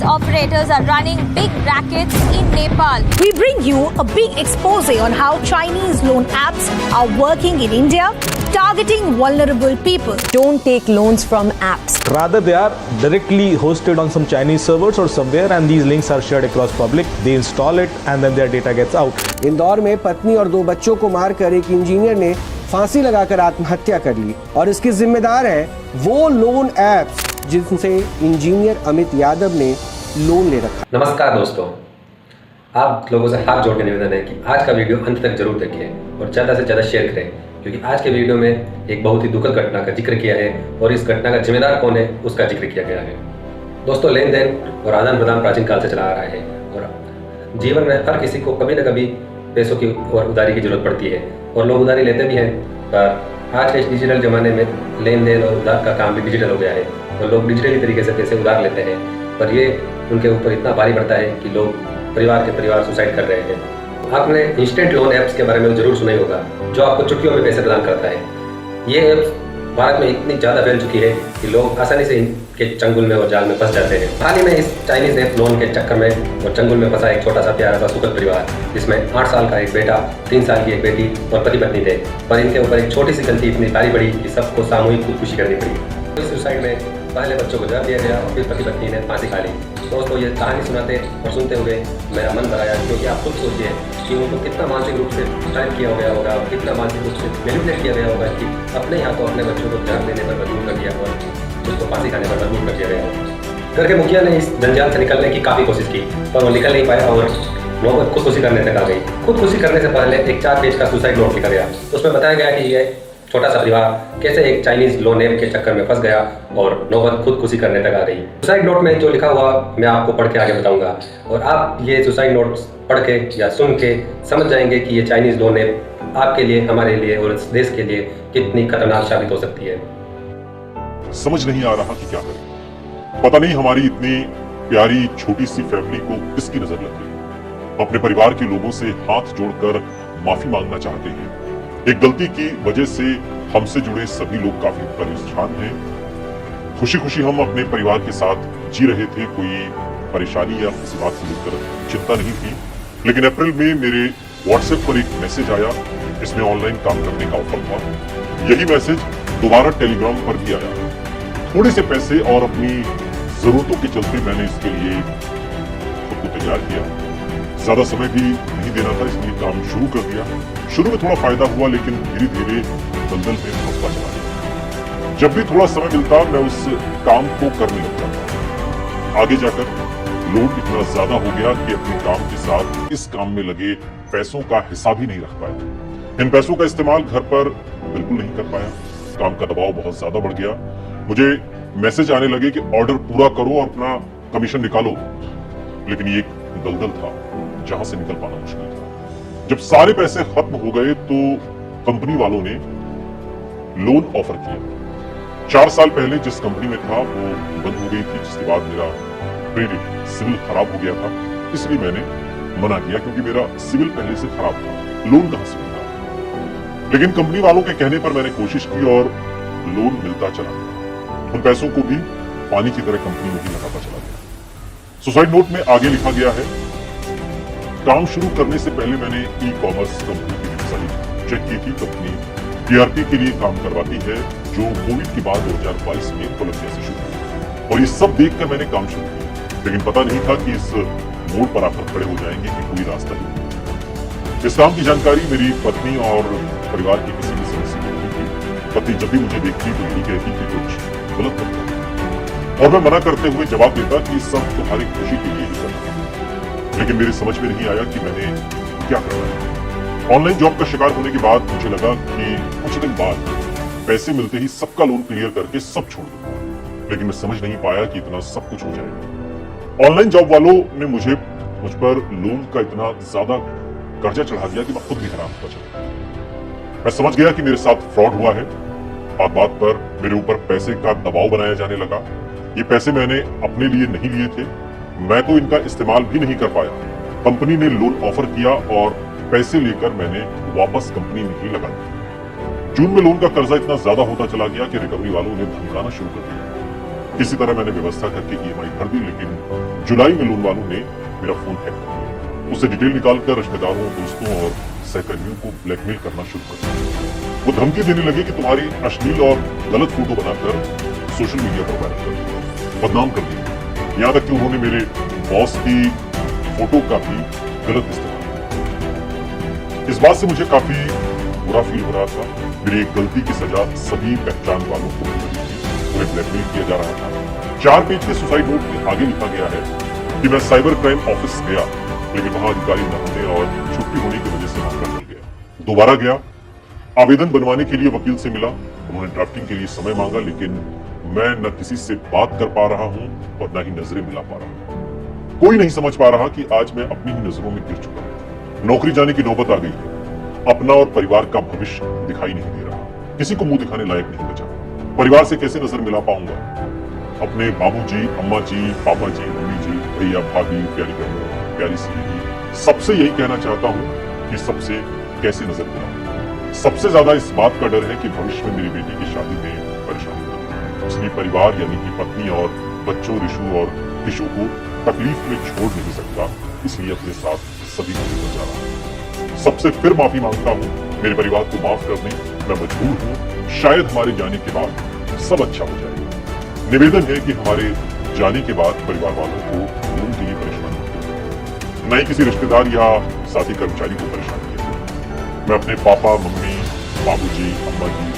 operators are running big rackets in Nepal. We bring you a big expose on how Chinese loan apps are working in India, targeting vulnerable people. Don't take loans from apps. Rather, they are directly hosted on some Chinese servers or somewhere, and these links are shared across public. They install it and then their data gets out. Indore में पत्नी और 2 बच्चों को मारकर एक engineer ने फांसी लगाकर आत्महत्या कर ली और इसके जिम्मेदार है वो लोन ऐप्स जिनसे इंजीनियर अमित यादव ने लोन ले रखा। नमस्कार दोस्तों, आप लोगों से हाथ जोड़ के निवेदन है कि आज का वीडियो अंत तक जरूर देखें और ज़्यादा से ज़्यादा शेयर करें, क्योंकि आज के वीडियो में एक बहुत ही दुखद घटना का जिक्र किया है और इस घटना का जिम्मेदार कौन है उसका जिक्र किया गया है। दोस्तों, लेन देन और आदान प्रदान प्राचीन काल से चला आ रहा है और जीवन में हर किसी को कभी न कभी पैसों की और उधारी की जरूरत पड़ती है और लोग उधारी लेते भी हैं। पर आज के इस डिजिटल ज़माने में लेन देन और उधार का काम भी डिजिटल हो गया है और लोग डिजिटली तरीके से पैसे उधार लेते हैं, पर ये उनके ऊपर इतना भारी पड़ता है कि लोग परिवार सुसाइड कर रहे हैं। आपने इंस्टेंट लोन ऐप्स के बारे में जरूर सुना ही होगा, जो आपको चुटकियों में पैसे प्रदान करता है। ये ऐप्स भारत में इतनी ज़्यादा फैल चुकी है कि लोग आसानी से इनके चंगुल में और जाल में फंस जाते हैं। हाल ही में इस चाइनीज ऐप लोन के चक्कर में और चंगुल में फंसा एक छोटा सा प्यारा सा सुखद परिवार, जिसमें 8 साल का एक बेटा, 3 साल की एक बेटी और पति पत्नी थे, पर इनके ऊपर एक छोटी सी गलती इतनी भारी पड़ी कि सबको सामूहिक खुदकुशी करनी पड़ी। इस सुसाइड में पहले बच्चों को जवाब दिया गया और फिर पति पत्नी ने फांसी खा ली। दोस्तों, ये कहानी सुनाते और सुनते हुए मेरा मन भराया, क्योंकि आप खुद सोचिए कि उनको कितना मानसिक रूप से टाइप किया गया होगा और कितना मानसिक रूप से मैनिपुलेट किया गया होगा कि अपने यहाँ तो अपने बच्चों को जान देने पर मजबूर कर दिया और उसको फांसी खाने पर मजबूर कर दिया गया। घर के मुखिया ने इस जंजाल से निकलने की काफ़ी कोशिश की, पर वो निकल नहीं पाया और नौबत खुदकुशी करने तक आ गई। खुदकुशी करने से पहले एक 4 पेज का सुसाइड नोट लिखा गया। उसमें बताया गया कि ये छोटा सा परिवार कैसे एक चाइनीज लोन ऐप के चक्कर में फंस गया और नौबत खुदकुशी करने तक आ गई। सुसाइड नोट में जो लिखा हुआ मैं आपको पढ़ के आगे बताऊंगा और आप ये सुसाइड नोट पढ़ के या सुन के समझ जाएंगे कि ये चाइनीज लोन ऐप आपके लिए, हमारे लिए और इस देश के लिए कितनी खतरनाक साबित हो सकती है। समझ नहीं आ रहा कि क्या करें। पता नहीं हमारी इतनी प्यारी छोटी सी फैमिली को किसकी नजर लग गई। अपने परिवार के लोगों से हाथ जोड़कर माफी मांगना चाहते हैं। एक गलती की वजह से हमसे जुड़े सभी लोग काफी परेशान हैं। खुशी खुशी हम अपने परिवार के साथ जी रहे थे, कोई परेशानी या किसी बात को लेकर चिंता नहीं थी। लेकिन अप्रैल में मेरे व्हाट्सएप पर एक मैसेज आया, इसमें ऑनलाइन काम करने का ऑफर था। यही मैसेज दोबारा टेलीग्राम पर भी आया। थोड़े से पैसे और अपनी जरूरतों के चलते मैंने इसके लिए खुद को तैयार किया। ज्यादा समय भी नहीं देना था, इसलिए काम शुरू कर दिया। शुरू में थोड़ा फायदा हुआ, लेकिन धीरे धीरे दलदल में फंसता चला गया। जब भी थोड़ा समय मिलता मैं उस काम को करने लग जाता। आगे जाकर लोड इतना ज्यादा हो गया कि अपने काम के साथ इस काम में लगे पैसों का हिसाब ही नहीं रख पाया। इन पैसों का इस्तेमाल घर पर बिल्कुल नहीं कर पाया। काम का दबाव बहुत ज्यादा बढ़ गया। मुझे मैसेज आने लगे कि ऑर्डर पूरा करो और अपना कमीशन निकालो, लेकिन ये एक दलदल था जहां से निकल पाना मुश्किल था। जब सारे पैसे खत्म हो गए तो कंपनी वालों ने लोन ऑफर किया। 4 साल पहले जिस कंपनी में था वो बंद हो गई थी, जिसके बाद मेरा क्रेडिट सिविल खराब हो गया था। इसलिए मैंने मना किया, क्योंकि मेरा सिविल पहले से खराब था, लोन कहां से मिलता। लेकिन कंपनी वालों के कहने पर मैंने कोशिश की और लोन मिलता चला गया। उन पैसों को भी पानी की तरह कंपनी में ही लगाता चला गया। सुसाइड नोट में आगे लिखा गया है, काम शुरू करने से पहले मैंने ई-कॉमर्स कंपनी की वेबसाइट चेक की थी। कंपनी टीआरपी के लिए काम करवाती है, जो कोविड के बाद 2022 में कोलंबिया से शुरू हुई। और ये सब देखकर मैंने काम शुरू किया, लेकिन पता नहीं था कि इस मोड़ पर आकर खड़े हो जाएंगे कि कोई रास्ता ही नहीं। इस काम की जानकारी मेरी पत्नी और परिवार के किसी भी सदस्य को नहीं थी। पत्नी जब भी मुझे देखती तो यही कहती कि कुछ गलत करता है, और मैं मना करते हुए जवाब देता कि सब तुम्हारी खुशी के लिए ही करता है। लेकिन मेरी समझ में नहीं आया कि मैंने क्या करना है। ऑनलाइन जॉब का शिकार होने के बाद मुझे लगा कि कुछ दिन बाद पैसे मिलते ही सबका लोन क्लियर करके सब छोड़ दूंगा, लेकिन मैं समझ नहीं पाया कि इतना सब कुछ हो जाएगा। ऑनलाइन जॉब वालों ने मुझ पर लोन का इतना ज्यादा कर्जा चढ़ा दिया कि मैं खुद भी हैरान होता चला। मैं समझ गया कि मेरे साथ फ्रॉड हुआ है। बात बात पर मेरे ऊपर पैसे का दबाव बनाया जाने लगा। ये पैसे मैंने अपने लिए नहीं लिए थे, मैं तो इनका इस्तेमाल भी नहीं कर पाया। कंपनी ने लोन ऑफर किया और पैसे लेकर मैंने वापस कंपनी में ही लगा दिया। जून में लोन का कर्जा इतना ज्यादा होता चला गया कि रिकवरी वालों ने धमकाना शुरू कर दिया। किसी तरह मैंने व्यवस्था करके EMI भर दी, लेकिन जुलाई में लोन वालों ने मेरा फोन हैक कर दिया। उससे डिटेल निकालकर रिश्तेदारों, दोस्तों और सहकर्मियों को ब्लैकमेल करना शुरू कर दिया। वो धमकी देने लगे कि तुम्हारी अश्लील और गलत फोटो बनाकर सोशल मीडिया पर वायरल कर दिया, बदनाम कर दिया। यहाँ तक कि उन्होंने मेरे बॉस की फोटो का भी गलत इस्तेमाल किया। इस बात से मुझे काफी बुरा फील हो रहा था। मेरी एक गलती की सजा सभी पहचान वालों को मिल रही थी। उन्हें ब्लैकमेल किया जा रहा था। 4 पेज के सुसाइड नोट में आगे लिखा गया है कि मैं साइबर क्राइम ऑफिस गया, लेकिन वहां अधिकारी न होने और छुट्टी होने की वजह से मौका मिल गया। दोबारा गया, आवेदन बनवाने के लिए वकील से मिला। उन्होंने ड्राफ्टिंग के लिए समय मांगा, लेकिन मैं न किसी से बात कर पा रहा हूं और न ही नजरें मिला पा रहा हूं। कोई नहीं समझ पा रहा कि आज मैं अपनी ही नजरों में गिर चुका हूं। नौकरी जाने की नौबत आ गई है। अपना और परिवार का भविष्य दिखाई नहीं दे रहा। किसी को मुंह दिखाने लायक नहीं बचा। परिवार से कैसे नजर मिला पाऊंगा? अपने बाबूजी, अम्मा जी, पापा जी, मम्मी जी, भैया, भाभी, प्यारी बहनों, प्यारी सहेली, सबसे यही कहना चाहता हूँ कि सबसे कैसे नजर मिला। सबसे ज्यादा इस बात का डर है कि भविष्य में मेरी बेटी की शादी में परेशानी हो। इसलिए परिवार यानी कि पत्नी और बच्चों ऋषु और किशु को तकलीफ में छोड़ नहीं सकता, इसलिए अपने साथ सभी को लेकर जा रहा हूं। सबसे फिर माफी मांगता हूँ। मेरे परिवार को माफ कर दें, मैं मजबूर हूँ। शायद हमारे जाने के बाद सब अच्छा हो जाएगा। निवेदन है कि हमारे जाने के बाद परिवार वालों को लोन के लिए परेशान हो, न ही किसी रिश्तेदार या साथी कर्मचारी को परेशान किया। मैं अपने पापा, मम्मी, बाबूजी, अम्मा जी,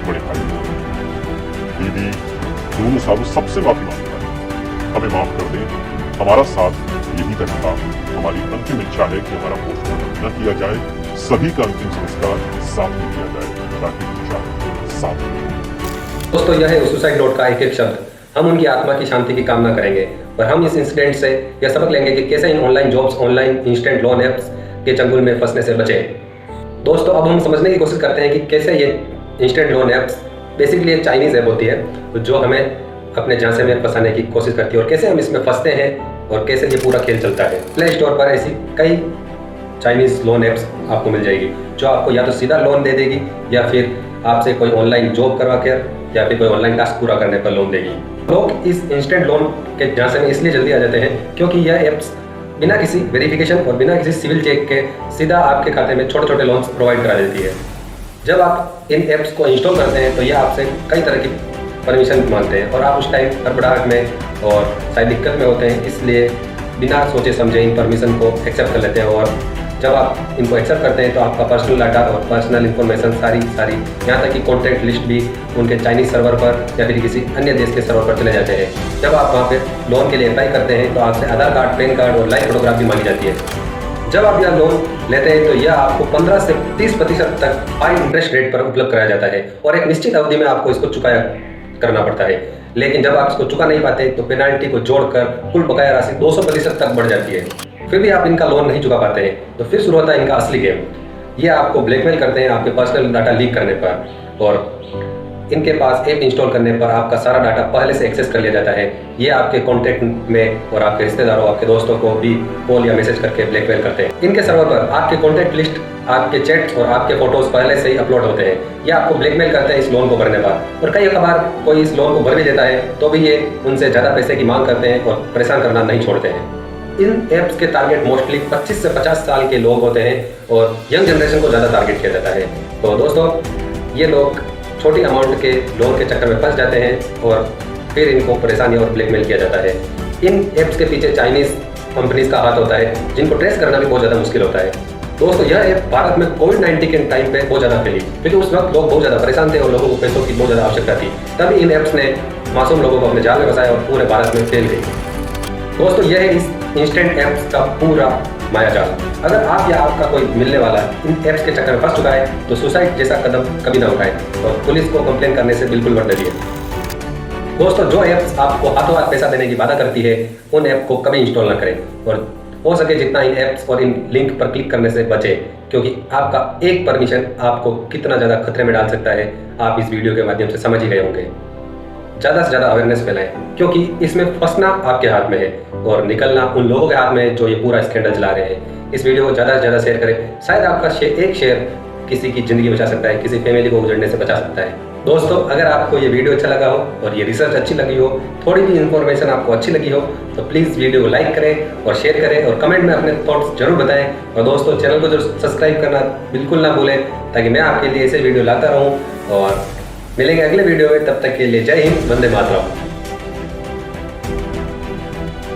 बड़े भाई, दीदी, दोनों सालों सबसे माफी मांगता है। हमें माफ कर दें। हमारा साथ यही तक था। हमारी अंतिम इच्छा है कि हमारा पोस्टमार्टम न किया जाए, सभी का अंतिम संस्कार साथ में किया जाए, ताकि साथ में। दोस्तों, यह है सुसाइड नोट का एक शब्द। हम उनकी आत्मा की शांति की कामना करेंगे और हम इस इंसिडेंट से यह सबक लेंगे कि कैसे इन online jobs, online instant loan apps के चंगुल में फंसने से बचें। दोस्तों, अब हम समझने की कोशिश करते हैं कि कैसे ये इंस्टेंट लोन ऐप्स, बेसिकली एक चाइनीज ऐप होती है जो हमें अपने झांसे में फंसाने की कोशिश करती है, और कैसे हम इसमें फंसते हैं और कैसे ये पूरा खेल चलता है। प्ले स्टोर पर ऐसी कई चाइनीज लोन ऐप्स आपको मिल जाएगी जो आपको या तो सीधा लोन दे देगी या फिर आपसे कोई ऑनलाइन जॉब करवा कर या फिर कोई ऑनलाइन टास्क पूरा करने पर लोन देगी। लोग इस इंस्टेंट लोन के झांसे में इसलिए जल्दी आ जाते हैं क्योंकि यह ऐप्स बिना किसी वेरिफिकेशन और बिना किसी सिविल चेक के सीधा आपके खाते में छोटे छोटे लोन्स प्रोवाइड करा देती है। जब आप इन ऐप्स को इंस्टॉल करते हैं तो यह आपसे कई तरह की परमिशन मांगते हैं और आप उस टाइम हड़बड़ाहट में और शायद दिक्कत में होते हैं, इसलिए बिना सोचे समझे इन परमिशन को एक्सेप्ट कर लेते हैं। और जब आप इनको एक्सेप्ट करते हैं तो आपका पर्सनल डाटा और पर्सनल इन्फॉर्मेशन सारी यहाँ तक कि कॉन्टैक्ट लिस्ट भी उनके चाइनीज सर्वर पर या फिर किसी अन्य देश के सर्वर पर चले जाते हैं। जब आप वहाँ पे लोन के लिए अप्लाई करते हैं तो आपसे आधार कार्ड, पैन कार्ड और लाइव फोटोग्राफ भी मांगी जाती है। जब आप यह लोन लेते हैं तो यह आपको 15 से 30% तक हाई इंटरेस्ट रेट पर उपलब्ध कराया जाता है और एक निश्चित अवधि में आपको इसको चुकाया करना पड़ता है। लेकिन जब आप इसको चुका नहीं पाते तो पेनाल्टी को जोड़कर कुल बकाया राशि 200% तक बढ़ जाती है। फिर भी आप इनका लोन नहीं चुका पाते हैं तो फिर शुरू होता है इनका असली गेम। ये आपको ब्लैकमेल करते हैं आपके पर्सनल डाटा लीक करने पर, और इनके पास ऐप इंस्टॉल करने पर आपका सारा डाटा पहले से एक्सेस कर लिया जाता है। ये आपके कॉन्टैक्ट में और आपके रिश्तेदारों, आपके दोस्तों को भी कॉल या मैसेज करके ब्लैकमेल करते हैं। इनके सर्वर पर आपके कॉन्टैक्ट लिस्ट, आपके चैट्स और आपके फोटोज पहले से ही अपलोड होते हैं। ये आपको ब्लैकमेल करते हैं इस लोन को भरने पर, और कई बार कोई इस लोन को भर भी देता है तो भी ये उनसे ज़्यादा पैसे की मांग करते हैं और परेशान करना नहीं छोड़ते हैं। इन ऐप्स के टारगेट मोस्टली 25 से 50 साल के लोग होते हैं और यंग जनरेशन को ज़्यादा टारगेट किया जाता है। तो दोस्तों, ये लोग छोटी अमाउंट के लोन के चक्कर में फंस जाते हैं और फिर इनको परेशानी और ब्लैकमेल किया जाता है। इन ऐप्स के पीछे चाइनीज़ कंपनीज का हाथ होता है जिनको ट्रेस करना भी बहुत ज़्यादा मुश्किल होता है। दोस्तों, यह ऐप भारत में कोविड-19 के टाइम पे बहुत ज़्यादा फैली क्योंकि उस वक्त लोग बहुत ज़्यादा परेशान थे और लोगों को पैसों की बहुत ज़्यादा आवश्यकता थी। तभी इन ऐप्स ने मासूम लोगों को अपने जाल में फंसाया और पूरे भारत में फैल गई। दोस्तों, यह है इस इंस्टेंट ऐप्स का पूरा मायाजाल। अगर आप या आपका कोई मिलने वाला इन ऐप्स के चक्कर में फंस चुका है तो सुसाइड जैसा कदम कभी ना उठाएं और पुलिस को कंप्लेन करने से बिल्कुल मत डरिए। दोस्तों, जो ऐप्स आपको हाथों हाथ पैसा देने की वादा करती है उन ऐप को कभी इंस्टॉल ना करें और हो सके जितना इन ऐप्स और इन लिंक पर क्लिक करने से बचें, क्योंकि आपका एक परमिशन आपको कितना ज़्यादा खतरे में डाल सकता है आप इस वीडियो के माध्यम से समझ ही गए होंगे। ज़्यादा से ज़्यादा अवेयरनेस फैलाएं क्योंकि इसमें फंसना आपके हाथ में है और निकलना उन लोगों के हाथ में है जो ये पूरा स्कैंडल चला रहे हैं। इस वीडियो को ज़्यादा से ज़्यादा शेयर करें। शायद आपका एक शेयर किसी की ज़िंदगी बचा सकता है, किसी फैमिली को उजड़ने से बचा सकता है। दोस्तों, अगर आपको ये वीडियो अच्छा लगा हो और ये रिसर्च अच्छी लगी हो, थोड़ी भी इन्फॉर्मेशन आपको अच्छी लगी हो, तो प्लीज़ वीडियो को लाइक करें और शेयर करें और कमेंट में अपने थॉट्स जरूर बताएं। और दोस्तों, चैनल को जो सब्सक्राइब करना बिल्कुल ना भूलें, ताकि मैं आपके लिए ऐसे वीडियो लाता रहूं। और मिलेंगे अगले वीडियो में, तब तक के लिए जय हिंद, वंदे मातरम।